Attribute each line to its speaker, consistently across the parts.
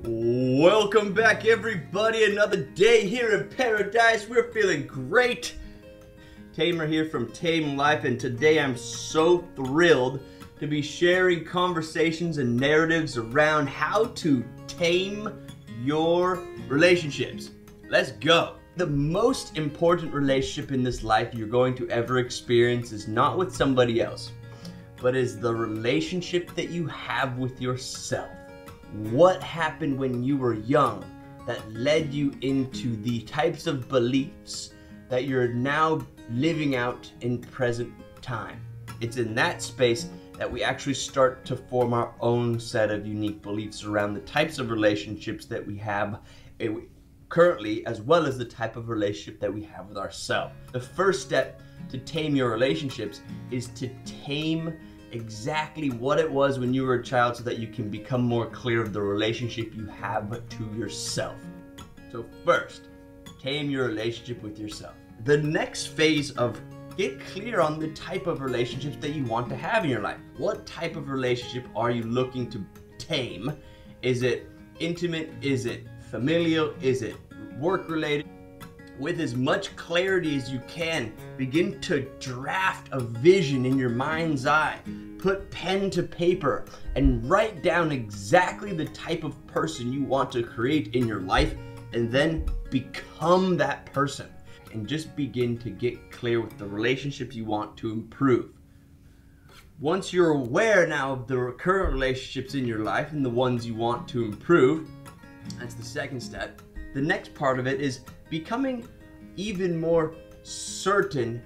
Speaker 1: Welcome back, everybody. Another day here in paradise. We're feeling great. Tamer here from Tame Life, and today I'm so thrilled to be sharing conversations and narratives around how to tame your relationships. Let's go. The most important relationship in this life you're going to ever experience is not with somebody else, but is the relationship that you have with yourself. What happened when you were young that led you into the types of beliefs that you're now living out in present time? It's in that space that we actually start to form our own set of unique beliefs around the types of relationships that we have currently, as well as the type of relationship that we have with ourselves. The first step to tame your relationships is to tame exactly what it was when you were a child so that you can become more clear of the relationship you have to yourself. So first, tame your relationship with yourself. The next phase of get clear on the type of relationships that you want to have in your life. What type of relationship are you looking to tame? Is it intimate? Is it familial? Is it work related? With as much clarity as you can, begin to draft a vision in your mind's eye. Put pen to paper and write down exactly the type of person you want to create in your life, and then become that person. And just begin to get clear with the relationships you want to improve. Once you're aware now of the current relationships in your life and the ones you want to improve, that's the second step. The next part of it is becoming even more certain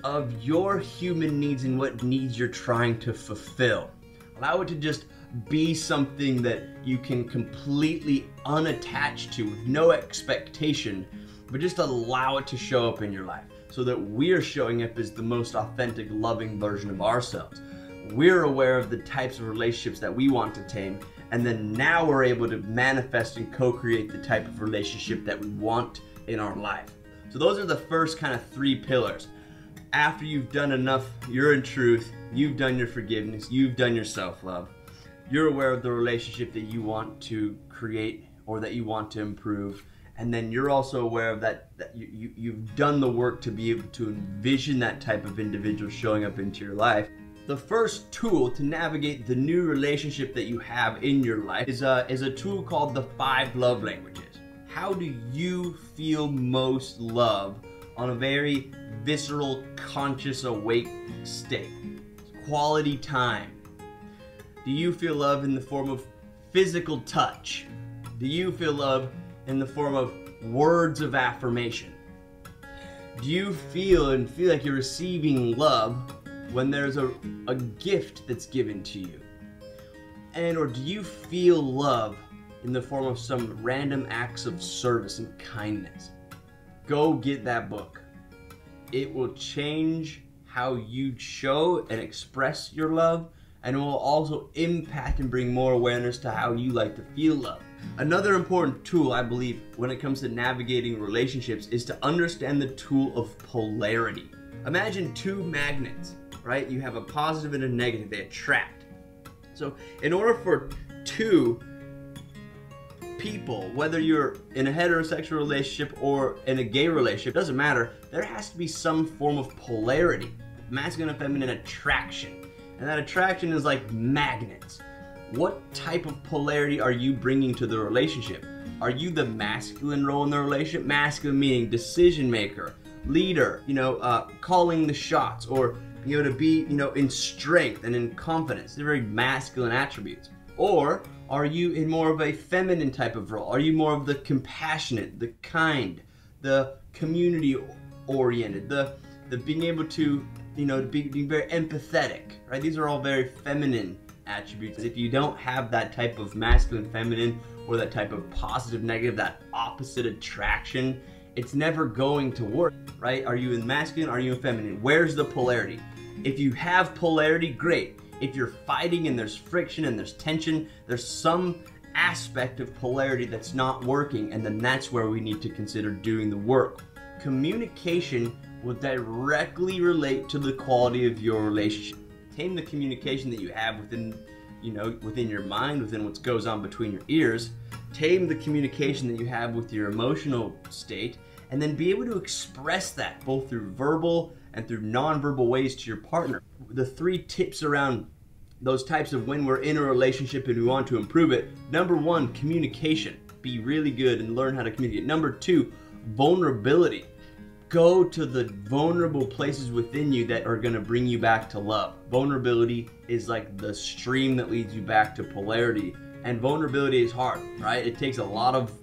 Speaker 1: of your human needs and what needs you're trying to fulfill. Allow it to just be something that you can completely unattach to with no expectation, but just allow it to show up in your life so that we're showing up as the most authentic, loving version of ourselves. We're aware of the types of relationships that we want to tame, and then now we're able to manifest and co-create the type of relationship that we want in our life. So those are the first kind of three pillars. After you've done enough, you're in truth, you've done your forgiveness, you've done your self-love, you're aware of the relationship that you want to create or that you want to improve, and then you're also aware of that you've done the work to be able to envision that type of individual showing up into your life. The first tool to navigate the new relationship that you have in your life is a tool called the 5 love languages. How do you feel most love on a very visceral, conscious, awake state? Quality time. Do you feel love in the form of physical touch? Do you feel love in the form of words of affirmation? Do you feel like you're receiving love when there's a gift that's given to you? Or do you feel love in the form of some random acts of service and kindness? Go get that book. It will change how you show and express your love, and it will also impact and bring more awareness to how you like to feel love. Another important tool, I believe, when it comes to navigating relationships is to understand the tool of polarity. Imagine 2 magnets, right? You have a positive and a negative, they attract. So in order for 2 people, whether you're in a heterosexual relationship or in a gay relationship, doesn't matter, there has to be some form of polarity, masculine and feminine attraction. And that attraction is like magnets. What type of polarity are you bringing to the relationship? Are you the masculine role in the relationship? Masculine meaning decision maker, leader, calling the shots, or to be, in strength and in confidence. They're very masculine attributes. Or are you in more of a feminine type of role? Are you more of the compassionate, the kind, the community oriented, the being able to, being very empathetic, right? These are all very feminine attributes. If you don't have that type of masculine, feminine, or that type of positive, negative, that opposite attraction, it's never going to work, right? Are you in masculine? Are you in feminine? Where's the polarity? If you have polarity, great. If you're fighting and there's friction and there's tension, there's some aspect of polarity that's not working, and then that's where we need to consider doing the work. Communication will directly relate to the quality of your relationship. Tame the communication that you have within, within your mind, within what goes on between your ears. tame the communication that you have with your emotional state, and then be able to express that both through verbal and through nonverbal ways to your partner. The 3 tips around those types of when we're in a relationship and we want to improve it. Number 1, communication. Be really good and learn how to communicate. Number 2, vulnerability. Go to the vulnerable places within you that are going to bring you back to love. Vulnerability is like the stream that leads you back to polarity. And vulnerability is hard, right? It takes a lot of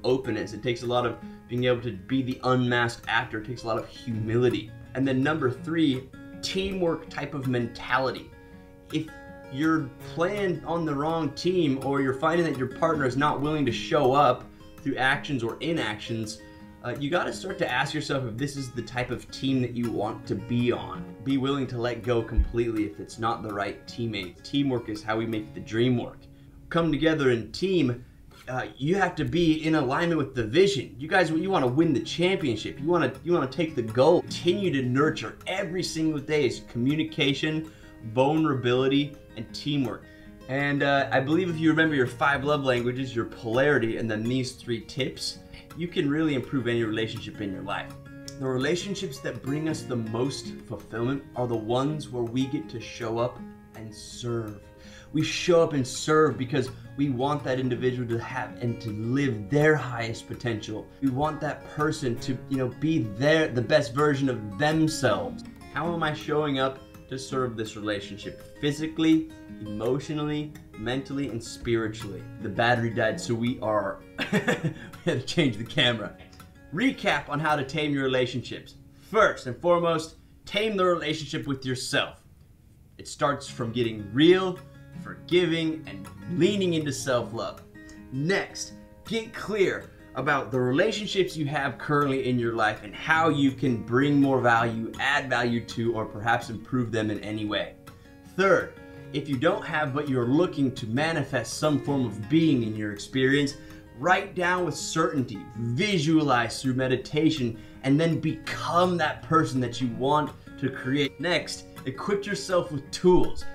Speaker 1: openness. It takes a lot of being able to be the unmasked actor. It takes a lot of humility. And then number 3, teamwork type of mentality. If you're playing on the wrong team, or you're finding that your partner is not willing to show up through actions or inactions, you got to start to ask yourself if this is the type of team that you want to be on. Be willing to let go completely if it's not the right teammate. Teamwork is how we make the dream work. Come together in team. You have to be in alignment with the vision. You guys, you want to win the championship. You want to take the goal. Continue to nurture every single day is communication, vulnerability, and teamwork. And I believe if you remember your 5 love languages, your polarity, and then these 3 tips, you can really improve any relationship in your life. The relationships that bring us the most fulfillment are the ones where we get to show up and serve. We show up and serve because we want that individual to have and to live their highest potential. We want that person to, be the best version of themselves. How am I showing up to serve this relationship? Physically, emotionally, mentally, and spiritually. The battery died, so we had to change the camera. Recap on how to tame your relationships. First and foremost, tame the relationship with yourself. It starts from getting real, forgiving, and leaning into self-love. Next, get clear about the relationships you have currently in your life and how you can bring more value, add value to, or perhaps improve them in any way. Third, if you don't have but you're looking to manifest some form of being in your experience, write down with certainty, visualize through meditation, and then become that person that you want to create. Next, equip yourself with tools.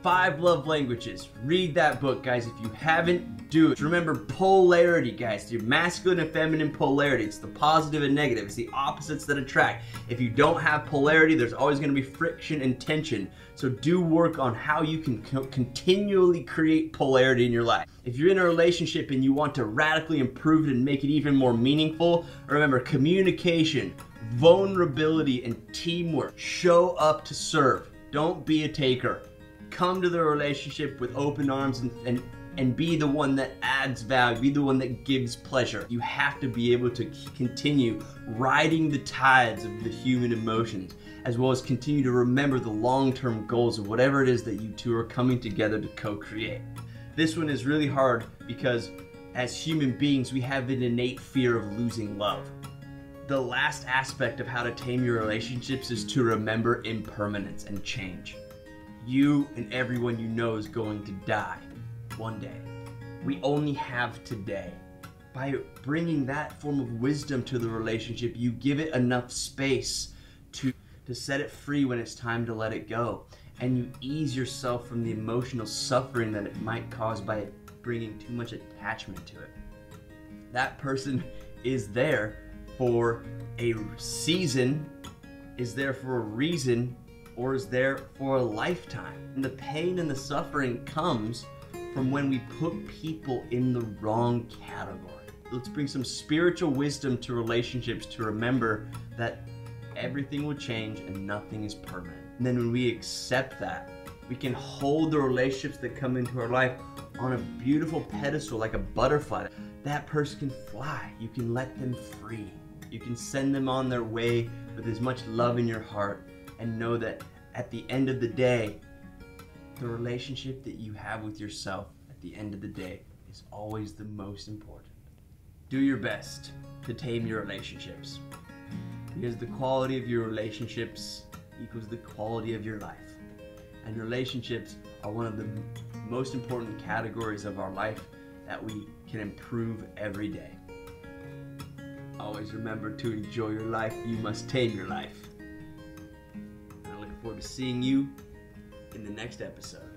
Speaker 1: 5 love languages. Read that book, guys. If you haven't, do it. Remember polarity, guys. Your masculine and feminine polarity. It's the positive and negative. It's the opposites that attract. If you don't have polarity, there's always going to be friction and tension. So do work on how you can continually create polarity in your life. If you're in a relationship and you want to radically improve it and make it even more meaningful, remember communication, vulnerability, and teamwork. Show up to serve. Don't be a taker. Come to the relationship with open arms and be the one that adds value, be the one that gives pleasure. You have to be able to continue riding the tides of the human emotions, as well as continue to remember the long-term goals of whatever it is that you two are coming together to co-create. This one is really hard because as human beings, we have an innate fear of losing love. The last aspect of how to tame your relationships is to remember impermanence and change. You and everyone you know is going to die one day. We only have today. By bringing that form of wisdom to the relationship, you give it enough space to set it free when it's time to let it go. And you ease yourself from the emotional suffering that it might cause by bringing too much attachment to it. That person is there for a season, is there for a reason, or is there for a lifetime. And the pain and the suffering comes from when we put people in the wrong category. Let's bring some spiritual wisdom to relationships to remember that everything will change and nothing is permanent. And then when we accept that, we can hold the relationships that come into our life on a beautiful pedestal like a butterfly. That person can fly. You can let them free. You can send them on their way with as much love in your heart, and know that at the end of the day, the relationship that you have with yourself at the end of the day is always the most important. Do your best to tame your relationships, because the quality of your relationships equals the quality of your life. And relationships are one of the most important categories of our life that we can improve every day. Always remember, to enjoy your life, you must tame your life. I look forward to seeing you in the next episode.